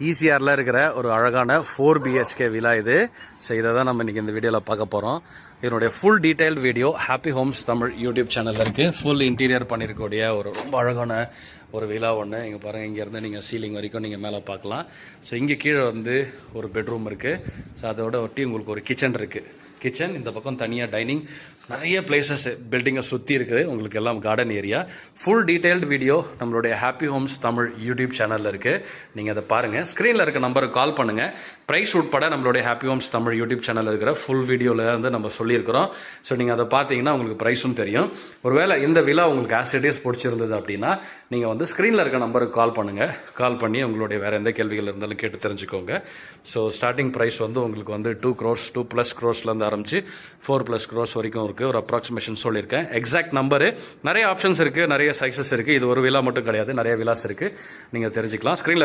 ஈசிஆரில் இருக்கிற ஒரு அழகான 4 BHK வில்லா இது. ஸோ இதை தான் நம்ம இன்றைக்கி இந்த வீடியோவில் பார்க்க போகிறோம். இதனுடைய full detail video happy homes Tamil YouTube சேனலில் இருக்குது. ஃபுல் இன்டீரியர் பண்ணியிருக்கக்கூடிய ஒரு ரொம்ப அழகான ஒரு வில்லா ஒன்று. இங்கே பாருங்கள், இங்கேருந்து நீங்கள் சீலிங் வரைக்கும் நீங்கள் மேலே பார்க்கலாம். ஸோ இங்கே கீழே வந்து ஒரு பெட்ரூம் இருக்குது. ஸோ அதோட ஒட்டி உங்களுக்கு ஒரு கிச்சன் இருக்குது. கிச்சன், இந்த பக்கம் தனியாக டைனிங், நிறைய பிளேசஸ் பில்டிங்கை சுற்றி இருக்குது. உங்களுக்கு எல்லாம் garden area. Full detailed video நம்மளுடைய ஹாப்பி ஹோம்ஸ் தமிழ் யூடியூப் சேனலில் இருக்குது. நீங்கள் அதை பாருங்கள். ஸ்க்ரீனில் இருக்க நம்பருக்கு கால் பண்ணுங்கள். ப்ரைஸ் உட்பட நம்மளுடைய ஹாப்பி ஹோம்ஸ் தமிழ் யூடியூப் சேனலில் இருக்கிற ஃபுல் வீடியோவில் வந்து நம்ம சொல்லியிருக்கிறோம். ஸோ நீங்கள் அதை பார்த்தீங்கன்னா உங்களுக்கு ப்ரைஸும் தெரியும். ஒருவேளை இந்த வில்லா உங்களுக்கு ஆசிடியஸ் பிடிச்சிருந்தது அப்படின்னா நீங்கள் வந்து ஸ்க்ரீனில் இருக்க நம்பருக்கு கால் பண்ணுங்கள். கால் பண்ணி உங்களுடைய வேறு எந்த கேள்விகள் இருந்தாலும் கேட்டு தெரிஞ்சுக்கோங்க. ஸோ ஸ்டார்டிங் ப்ரைஸ் வந்து உங்களுக்கு வந்து 2 crores 2+ crores ஆரம்பிச்சு 4+ crores வரைக்கும் இருக்குது. ஒரு அப்ராக்சிமேஷன் சொல்லியிருக்கேன். எக்ஸாக்ட் நம்பரு, நிறைய ஆப்ஷன்ஸ் இருக்குது, நிறைய சைஸஸ் இருக்குது. இது ஒரு வில்லா மட்டும் கிடையாது, நிறைய வில்லாஸ் இருக்குது. நீங்கள் தெரிஞ்சுக்கலாம். ஸ்க்ரீனில்